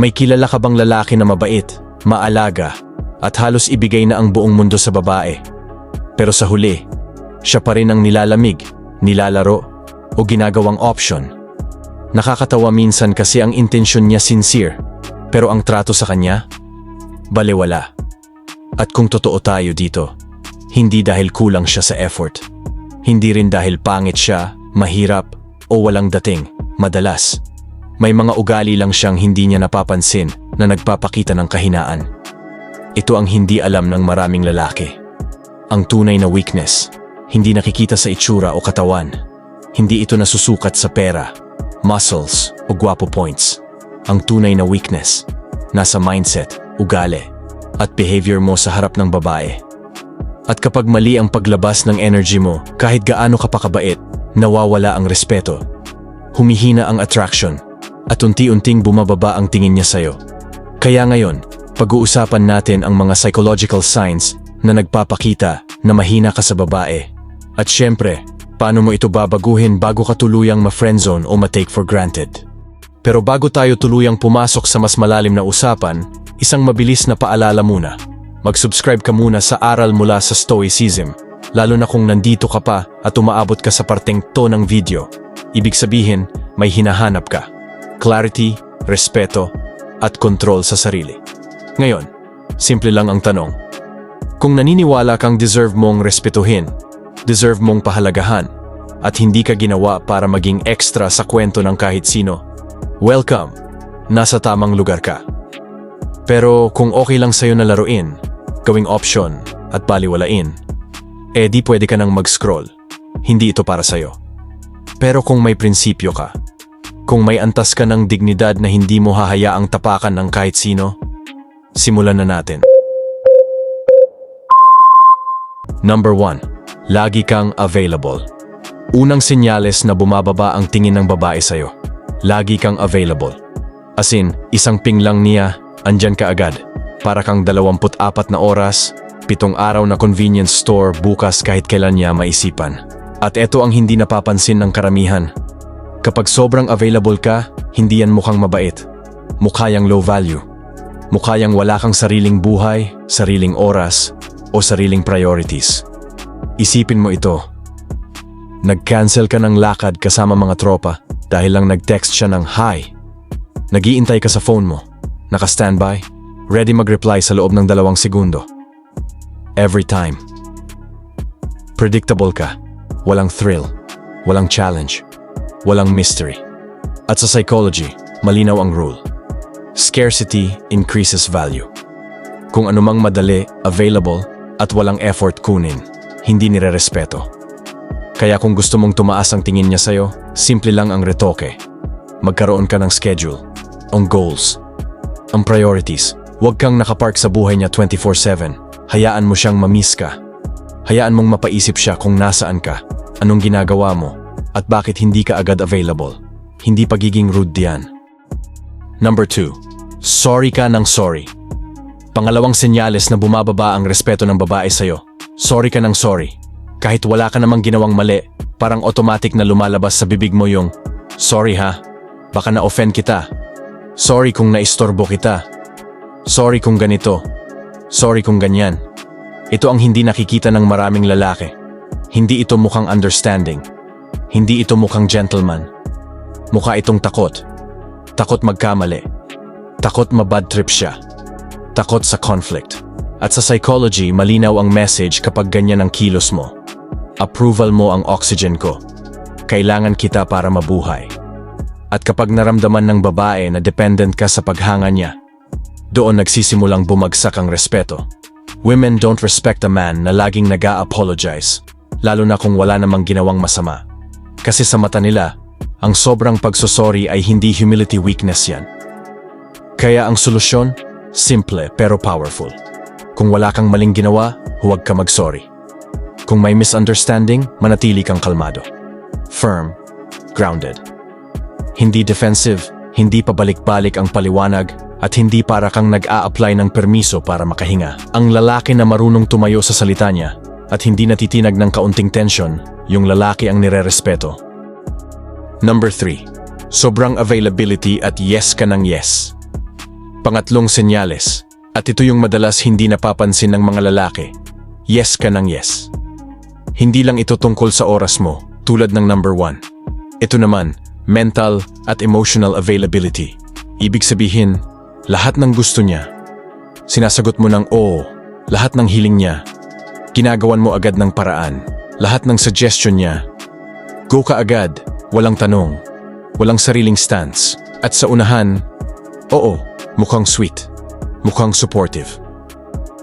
May kilala ka bang lalaki na mabait, maalaga, at halos ibigay na ang buong mundo sa babae? Pero sa huli, siya pa rin ang nilalamig, nilalaro, o ginagawang option. Nakakatawa minsan kasi ang intensyon niya sincere, pero ang trato sa kanya, balewala. At kung totoo tayo dito, hindi dahil kulang siya sa effort. Hindi rin dahil pangit siya, mahirap, o walang dating. Madalas, may mga ugali lang siyang hindi niya napapansin na nagpapakita ng kahinaan. Ito ang hindi alam ng maraming lalaki. Ang tunay na weakness, hindi nakikita sa itsura o katawan. Hindi ito nasusukat sa pera, muscles, o gwapo points. Ang tunay na weakness, nasa mindset, ugali, at behavior mo sa harap ng babae. At kapag mali ang paglabas ng energy mo, kahit gaano ka pa kabait, nawawala ang respeto. Humihina ang attraction, at unti-unting bumababa ang tingin niya sa'yo. Kaya ngayon, pag-uusapan natin ang mga psychological signs na nagpapakita na mahina ka sa babae. At syempre, paano mo ito babaguhin bago ka tuluyang ma-friendzone o ma-take for granted. Pero bago tayo tuluyang pumasok sa mas malalim na usapan, isang mabilis na paalala muna. Mag-subscribe ka muna sa Aral Mula sa Stoicism, lalo na kung nandito ka pa at umaabot ka sa parteng to ng video. Ibig sabihin, may hinahanap ka. Clarity, respeto, at control sa sarili. Ngayon, simple lang ang tanong. Kung naniniwala kang deserve mong respetuhin, deserve mong pahalagahan, at hindi ka ginawa para maging extra sa kwento ng kahit sino, welcome, nasa tamang lugar ka. Pero kung okay lang sa'yo na laruin, gawing option at baliwalain, di pwede ka nang mag-scroll. Hindi ito para sa'yo. Pero kung may prinsipyo ka, kung may antas ka ng dignidad na hindi mo hahayaang tapakan ng kahit sino, simulan na natin. Number 1. Lagi kang available. Unang senyales na bumababa ang tingin ng babae sa'yo. Lagi kang available. As in, isang ping lang niya, andyan ka agad. Para kang 24 na oras, 7 araw na convenience store bukas kahit kailan niya maisipan. At ito ang hindi napapansin ng karamihan. Kapag sobrang available ka, hindi yan mukhang mabait. Mukha yang low value. Mukha yang wala kang sariling buhay, sariling oras, o sariling priorities. Isipin mo ito. Nag-cancel ka ng lakad kasama mga tropa dahil lang nag-text siya ng hi. Nag-iintay ka sa phone mo, naka-standby, ready mag-reply sa loob ng 2 segundo. Every time. Predictable ka. Walang thrill. Walang challenge. Walang mystery. At sa psychology, malinaw ang rule. Scarcity increases value. Kung anumang madali, available, at walang effort kunin, hindi nirerespeto. Kaya kung gusto mong tumaas ang tingin niya sa'yo, simple lang ang retoke. Magkaroon ka ng schedule, ang goals, ang priorities. Huwag kang nakapark sa buhay niya 24/7. Hayaan mo siyang mamiss ka. Hayaan mong mapaisip siya kung nasaan ka, anong ginagawa mo, at bakit hindi ka agad available. Hindi pagiging rude diyan. Number 2. Sorry ka ng sorry. Pangalawang senyales na bumababa ang respeto ng babae sa'yo. Sorry ka ng sorry. Kahit wala ka namang ginawang mali, parang automatic na lumalabas sa bibig mo yung, sorry ha, baka na-offend kita. Sorry kung naistorbo kita. Sorry kung ganito. Sorry kung ganyan. Ito ang hindi nakikita ng maraming lalaki. Hindi ito mukhang understanding. Hindi ito mukhang gentleman. Mukha itong takot. Takot magkamali. Takot mabad trip siya. Takot sa conflict. At sa psychology, malinaw ang message kapag ganyan ang kilos mo. Approval mo ang oxygen ko. Kailangan kita para mabuhay. At kapag naramdaman ng babae na dependent ka sa paghanga niya, doon nagsisimulang bumagsak ang respeto. Women don't respect a man na laging nag-a-apologize, lalo na kung wala namang ginawang masama. Kasi sa mata nila, ang sobrang pagsusori ay hindi humility weakness yan. Kaya ang solusyon, simple pero powerful. Kung wala kang maling ginawa, huwag ka mag-sorry. Kung may misunderstanding, manatili kang kalmado. Firm, grounded. Hindi defensive, hindi pabalik-balik ang paliwanag, at hindi para kang nag-a-apply ng permiso para makahinga. Ang lalaki na marunong tumayo sa salita niya at hindi natitinag ng kaunting tension, yung lalaki ang nirerespeto. Number 3. Sobrang availability at yes ka ng yes. Pangatlong senyales, at ito yung madalas hindi napapansin ng mga lalaki. Yes ka ng yes. Hindi lang ito tungkol sa oras mo, tulad ng number 1. Ito naman, mental at emotional availability. Ibig sabihin, lahat ng gusto niya. Sinasagot mo ng oo, lahat ng hiling niya. Ginagawan mo agad ng paraan, lahat ng suggestion niya. Go ka agad, walang tanong, walang sariling stance. At sa unahan, oo, mukhang sweet, mukhang supportive.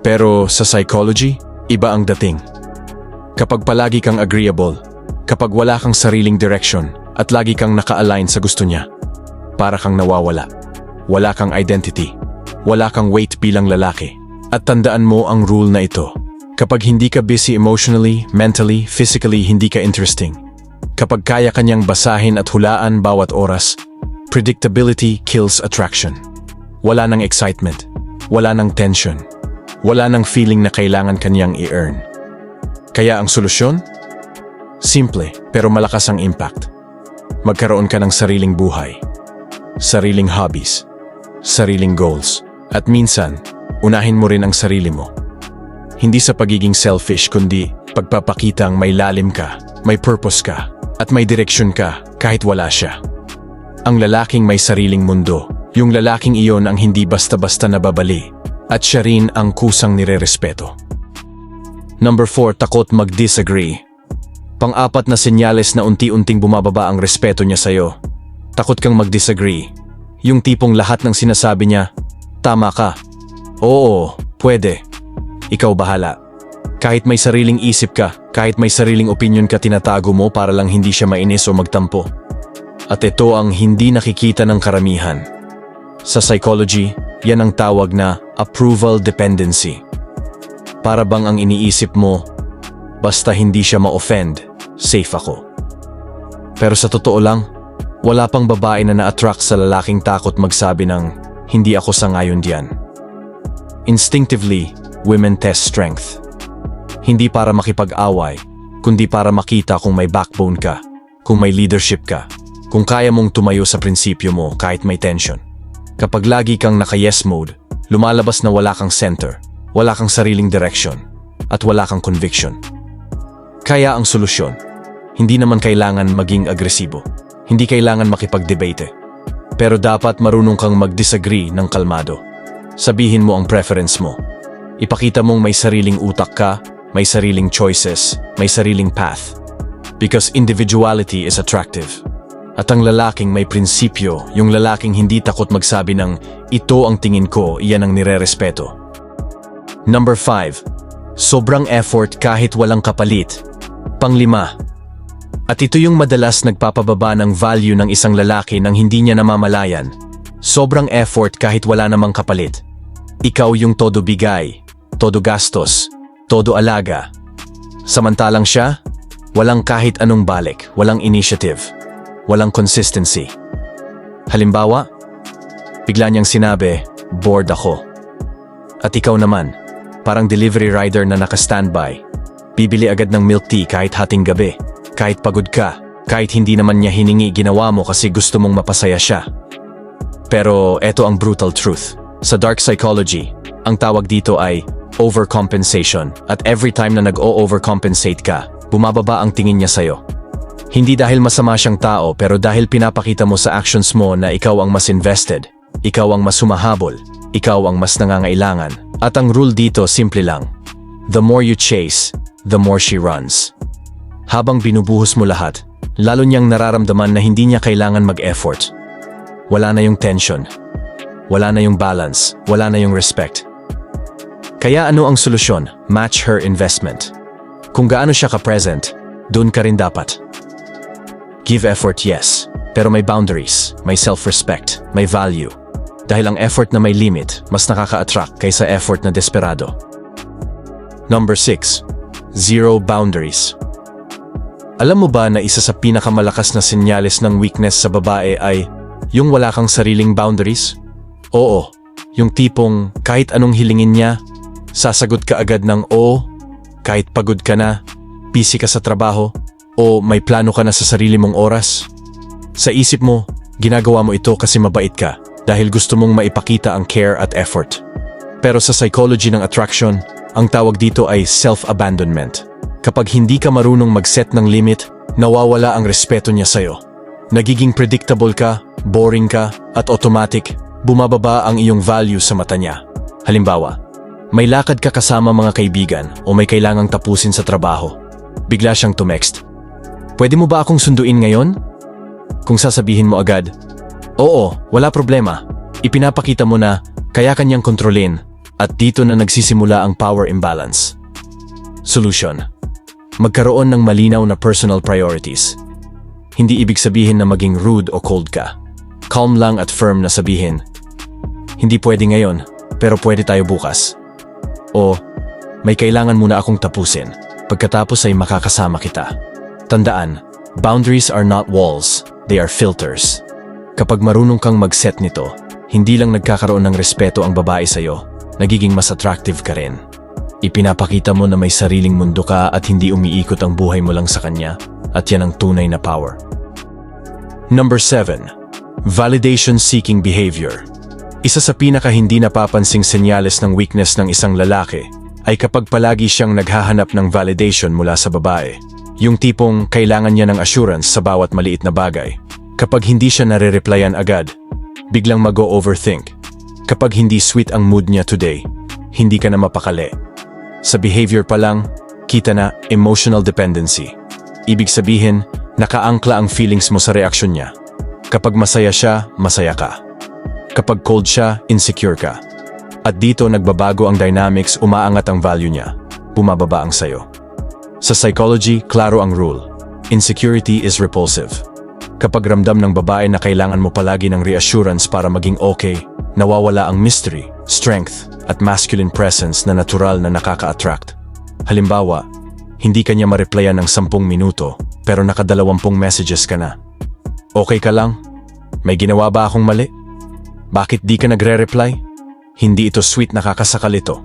Pero sa psychology, iba ang dating. Kapag palagi kang agreeable, kapag wala kang sariling direction at lagi kang naka-align sa gusto niya, para kang nawawala. Wala kang identity, wala kang weight bilang lalaki. At tandaan mo ang rule na ito. Kapag hindi ka busy emotionally, mentally, physically, hindi ka interesting. Kapag kaya kanyang basahin at hulaan bawat oras, predictability kills attraction. Wala nang excitement, wala nang tension, wala nang feeling na kailangan kanyang i-earn. Kaya ang solusyon? Simple, pero malakas ang impact. Magkaroon ka ng sariling buhay, sariling hobbies, sariling goals, at minsan, unahin mo rin ang sarili mo. Hindi sa pagiging selfish kundi pagpapakitang may lalim ka, may purpose ka, at may direksyon ka kahit wala siya. Ang lalaking may sariling mundo, yung lalaking iyon ang hindi basta-basta nababali, at siya rin ang kusang nirerespeto. Number 4, takot mag-disagree. Pang-apat na senyales na unti-unting bumababa ang respeto niya sa'yo. Takot kang mag-disagree. Yung tipong lahat ng sinasabi niya, tama ka. Oo, pwede. Ikaw bahala. Kahit may sariling isip ka, kahit may sariling opinion ka, tinatago mo para lang hindi siya mainis o magtampo. At ito ang hindi nakikita ng karamihan. Sa psychology, yan ang tawag na approval dependency. Para bang ang iniisip mo, basta hindi siya ma-offend, safe ako. Pero sa totoo lang, wala pang babae na na-attract sa lalaking takot magsabi ng, hindi ako sangayon diyan. Instinctively, women test strength. Hindi para makipag-away, kundi para makita kung may backbone ka, kung may leadership ka, kung kaya mong tumayo sa prinsipyo mo kahit may tension. Kapag lagi kang naka-yes mode, lumalabas na wala kang center, wala kang sariling direction, at wala kang conviction. Kaya ang solusyon, hindi naman kailangan maging agresibo, hindi kailangan makipag-debate. Pero dapat marunong kang mag-disagree ng kalmado. Sabihin mo ang preference mo. Ipakita mong may sariling utak ka, may sariling choices, may sariling path. Because individuality is attractive. At ang lalaking may prinsipyo, yung lalaking hindi takot magsabi ng, ito ang tingin ko, iyan ang nirerespeto. Number 5, sobrang effort kahit walang kapalit. Pang-5, at ito yung madalas nagpapababa ng value ng isang lalaki nang hindi niya namamalayan. Sobrang effort kahit wala namang kapalit. Ikaw yung todo bigay, todo gastos, todo alaga. Samantalang siya, walang kahit anong balik, walang initiative. Walang consistency. Halimbawa, bigla niyang sinabi, bored ako. At ikaw naman, parang delivery rider na naka-standby. Bibili agad ng milk tea kahit hating gabi, kahit pagod ka, kahit hindi naman niya hiningi, ginawa mo kasi gusto mong mapasaya siya. Pero eto ang brutal truth. Sa dark psychology, ang tawag dito ay overcompensation. At every time na nag-o-overcompensate ka, bumababa ang tingin niya sa'yo. Hindi dahil masama siyang tao, pero dahil pinapakita mo sa actions mo na ikaw ang mas invested, ikaw ang mas sumahabol, ikaw ang mas nangangailangan. At ang rule dito simple lang. The more you chase, the more she runs. Habang binubuhos mo lahat, lalo niyang nararamdaman na hindi niya kailangan mag-effort. Wala na yung tension. Wala na yung balance. Wala na yung respect. Kaya ano ang solusyon? Match her investment. Kung gaano siya ka-present, dun ka rin dapat. Give effort, yes. Pero may boundaries, may self-respect, may value. Dahil ang effort na may limit, mas nakaka-attract kaysa effort na desperado. Number 6. Zero boundaries. Alam mo ba na isa sa pinakamalakas na senyales ng weakness sa babae ay yung wala kang sariling boundaries? Oo, yung tipong kahit anong hilingin niya, sasagot ka agad ng oo, kahit pagod ka na, busy ka sa trabaho, o may plano ka na sa sarili mong oras. Sa isip mo, ginagawa mo ito kasi mabait ka, dahil gusto mong maipakita ang care at effort. Pero sa psychology ng attraction, ang tawag dito ay self-abandonment. Kapag hindi ka marunong mag-set ng limit, nawawala ang respeto niya sa'yo. Nagiging predictable ka, boring ka, at automatic, bumababa ang iyong value sa mata niya. Halimbawa, may lakad ka kasama mga kaibigan o may kailangang tapusin sa trabaho. Bigla siyang tumext. Pwede mo ba akong sunduin ngayon? Kung sasabihin mo agad, oo, wala problema. Ipinapakita mo na kaya kanyang kontrolin at dito na nagsisimula ang power imbalance. Solution. Magkaroon ng malinaw na personal priorities. Hindi ibig sabihin na maging rude o cold ka. Calm lang at firm na sabihin, hindi pwede ngayon, pero pwede tayo bukas. O, may kailangan muna akong tapusin. Pagkatapos ay makakasama kita. Tandaan, boundaries are not walls, they are filters. Kapag marunong kang mag-set nito, hindi lang nagkakaroon ng respeto ang babae sa'yo, nagiging mas attractive ka rin. Ipinapakita mo na may sariling mundo ka at hindi umiikot ang buhay mo lang sa kanya, at yan ang tunay na power. Number 7. Validation-seeking behavior. Isa sa pinaka hindi napapansing senyales ng weakness ng isang lalaki ay kapag palagi siyang naghahanap ng validation mula sa babae. Yung tipong kailangan niya ng assurance sa bawat maliit na bagay. Kapag hindi siya nare-replyan agad, biglang mag-o-overthink. Kapag hindi sweet ang mood niya today, hindi ka na mapakali. Sa behavior pa lang, kita na emotional dependency. Ibig sabihin, nakaangkla ang feelings mo sa reaksyon niya. Kapag masaya siya, masaya ka. Kapag cold siya, insecure ka. At dito nagbabago ang dynamics, umaangat ang value niya. Bumababa ang sayo. Sa psychology, klaro ang rule. Insecurity is repulsive. Kapag ramdam ng babae na kailangan mo palagi ng reassurance para maging okay, nawawala ang mystery, strength, at masculine presence na natural na nakaka-attract. Halimbawa, hindi ka niya ma-replyan ng 10 minuto, pero naka-20 messages ka na. Okay ka lang? May ginawa ba akong mali? Bakit di ka nagre-reply? Hindi ito sweet, nakakasakal ito.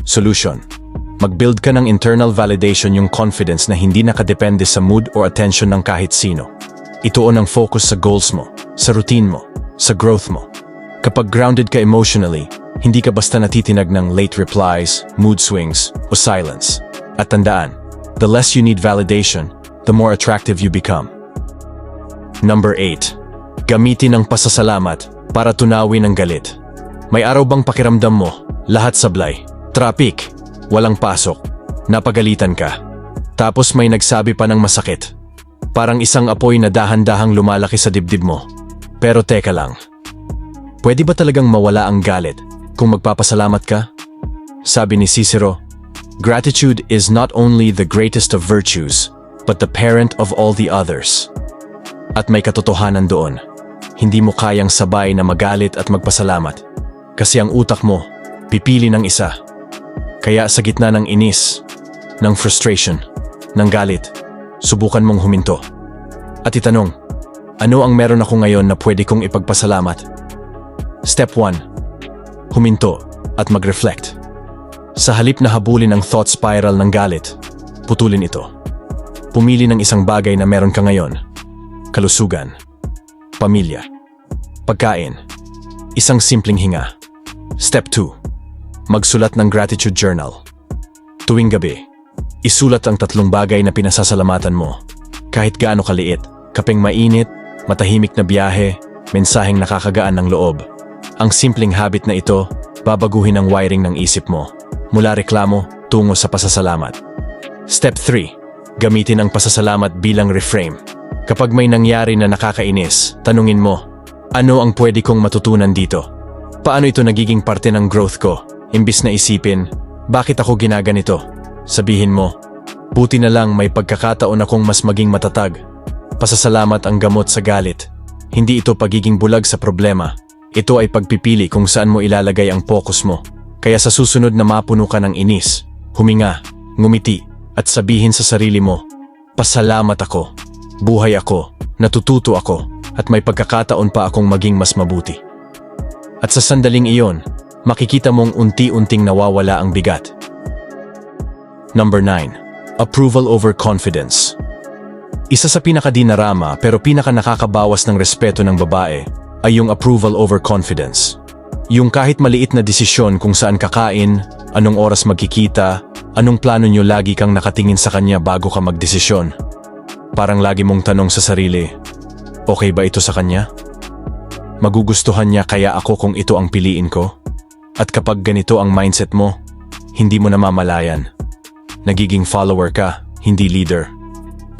Solution. Mag-build ka ng internal validation, yung confidence na hindi nakadepende sa mood or attention ng kahit sino. Ituon ang focus sa goals mo, sa routine mo, sa growth mo. Kapag grounded ka emotionally, hindi ka basta natitinag ng late replies, mood swings, o silence. At tandaan, the less you need validation, the more attractive you become. Number 8. Gamitin ang pasasalamat para tunawin ang galit. May araw bang pakiramdam mo, lahat sablay, traffic, walang pasok, napagalitan ka. Tapos may nagsabi pa ng masakit. Parang isang apoy na dahan-dahang lumalaki sa dibdib mo. Pero teka lang. Pwede ba talagang mawala ang galit kung magpapasalamat ka? Sabi ni Cicero, gratitude is not only the greatest of virtues, but the parent of all the others. At may katotohanan doon. Hindi mo kayang sabay na magalit at magpasalamat. Kasi ang utak mo, pipili ng isa. Kaya sa gitna ng inis, ng frustration, ng galit, subukan mong huminto. At itanong, ano ang meron ako ngayon na pwede kong ipagpasalamat? Step 1. Huminto at mag-reflect. Sa halip na habulin ang thought spiral ng galit, putulin ito. Pumili ng isang bagay na meron ka ngayon. Kalusugan, pamilya, pagkain, isang simpleng hinga. Step 2. Magsulat ng gratitude journal. Tuwing gabi, isulat ang 3 bagay na pinasasalamatan mo. Kahit gaano kaliit, kapeng mainit, matahimik na biyahe, mensaheng nakakagaan ng loob. Ang simpleng habit na ito, babaguhin ang wiring ng isip mo. Mula reklamo, tungo sa pasasalamat. Step 3. Gamitin ang pasasalamat bilang reframe. Kapag may nangyari na nakakainis, tanungin mo, ano ang pwede kong matutunan dito? Paano ito nagiging parte ng growth ko? Imbis na isipin, bakit ako ginaganito? Sabihin mo, buti na lang may pagkakataon akong mas maging matatag. Pasasalamat ang gamot sa galit. Hindi ito pagiging bulag sa problema. Ito ay pagpipili kung saan mo ilalagay ang focus mo. Kaya sa susunod na mapuno ka ng inis, huminga, ngumiti, at sabihin sa sarili mo, pasalamat ako, buhay ako, natututo ako, at may pagkakataon pa akong maging mas mabuti. At sa sandaling iyon, makikita mong unti-unting nawawala ang bigat. Number 9. Approval over confidence. Isa sa pinakadinarama pero pinaka nakakabawas ng respeto ng babae ay yung approval over confidence. Yung kahit maliit na desisyon kung saan kakain, anong oras magkikita, anong plano nyo, lagi kang nakatingin sa kanya bago ka magdesisyon. Parang lagi mong tanong sa sarili, okay ba ito sa kanya? Magugustuhan niya kaya ako kung ito ang piliin ko? At kapag ganito ang mindset mo, hindi mo namamalayan. Nagiging follower ka, hindi leader.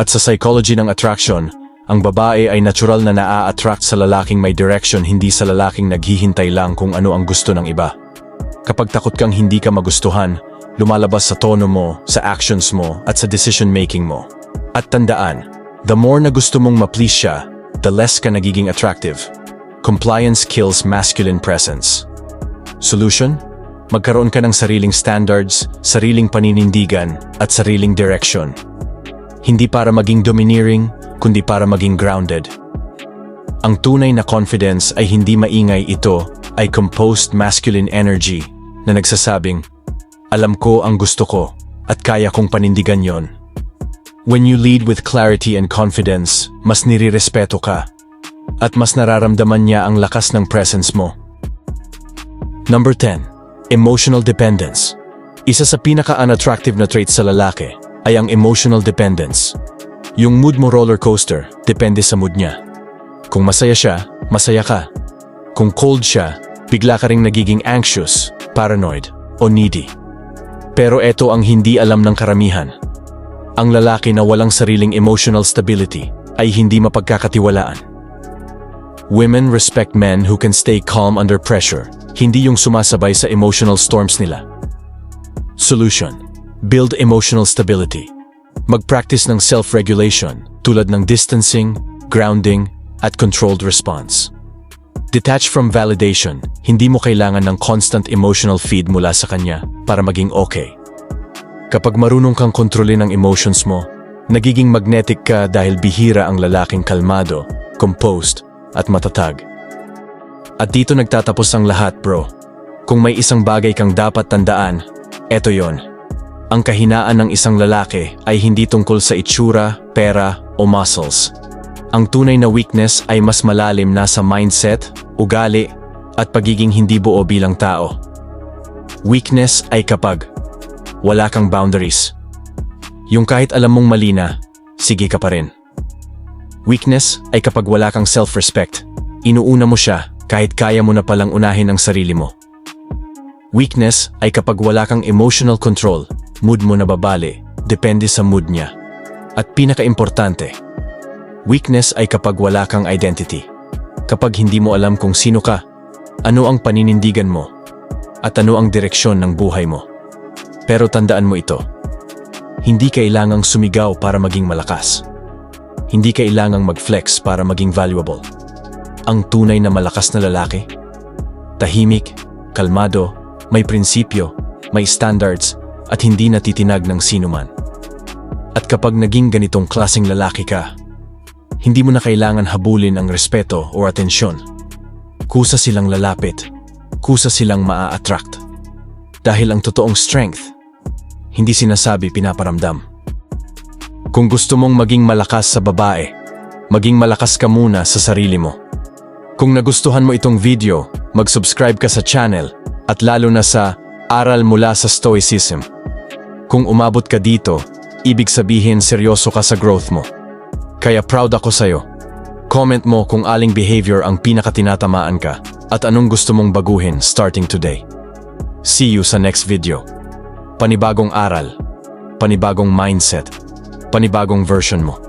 At sa psychology ng attraction, ang babae ay natural na naa-attract sa lalaking may direction, hindi sa lalaking naghihintay lang kung ano ang gusto ng iba. Kapag takot kang hindi ka magustuhan, lumalabas sa tono mo, sa actions mo, at sa decision making mo. At tandaan, the more na gusto mong ma-please siya, the less ka nagiging attractive. Compliance kills masculine presence. Solution? Magkaroon ka ng sariling standards, sariling paninindigan, at sariling direction. Hindi para maging domineering, kundi para maging grounded. Ang tunay na confidence ay hindi maingay, ito ay composed masculine energy na nagsasabing, alam ko ang gusto ko at kaya kong panindigan yon. When you lead with clarity and confidence, mas nirirespeto ka at mas nararamdaman niya ang lakas ng presence mo. Number 10. Emotional dependence. Isa sa pinaka-unattractive na trait sa lalaki ay ang emotional dependence. Yung mood mo roller coaster, depende sa mood niya. Kung masaya siya, masaya ka. Kung cold siya, bigla ka ring nagiging anxious, paranoid, o needy. Pero eto ang hindi alam ng karamihan. Ang lalaki na walang sariling emotional stability ay hindi mapagkakatiwalaan. Women respect men who can stay calm under pressure, hindi yung sumasabay sa emotional storms nila. Solution: build emotional stability. Mag-practice ng self-regulation tulad ng distancing, grounding, at controlled response. Detach from validation, hindi mo kailangan ng constant emotional feed mula sa kanya para maging okay. Kapag marunong kang kontrolin ang emotions mo, nagiging magnetic ka dahil bihira ang lalaking kalmado, composed, at matatag. At dito nagtatapos ang lahat, bro. Kung may isang bagay kang dapat tandaan, eto yon. Ang kahinaan ng isang lalaki ay hindi tungkol sa itsura, pera, o muscles. Ang tunay na weakness ay mas malalim, nasa mindset, ugali, at pagiging hindi buo bilang tao. Weakness ay kapag wala kang boundaries. Yung kahit alam mong mali na, sige ka pa rin. Weakness ay kapag wala kang self-respect. Inuuna mo siya kahit kaya mo na palang unahin ang sarili mo. Weakness ay kapag wala kang emotional control. Mood mo nababali, depende sa mood niya. At pinaka-importante, weakness ay kapag wala kang identity. Kapag hindi mo alam kung sino ka, ano ang paninindigan mo, at ano ang direksyon ng buhay mo. Pero tandaan mo ito, hindi kailangang sumigaw para maging malakas. Hindi kailangang mag-flex para maging valuable. Ang tunay na malakas na lalaki, tahimik, kalmado, may prinsipyo, may standards, at hindi natitinag ng sinuman. At kapag naging ganitong klaseng lalaki ka, hindi mo na kailangan habulin ang respeto o atensyon. Kusa silang lalapit, kusa silang maa-attract. Dahil ang totoong strength, hindi sinasabi, pinaparamdam. Kung gusto mong maging malakas sa babae, maging malakas ka muna sa sarili mo. Kung nagustuhan mo itong video, mag-subscribe ka sa channel at lalo na sa Aral Mula sa Stoicism. Kung umabot ka dito, ibig sabihin seryoso ka sa growth mo. Kaya proud ako sa'yo. Comment mo kung aling behavior ang pinakatinatamaan ka at anong gusto mong baguhin starting today. See you sa next video. Panibagong aral, panibagong mindset, panibagong version mo.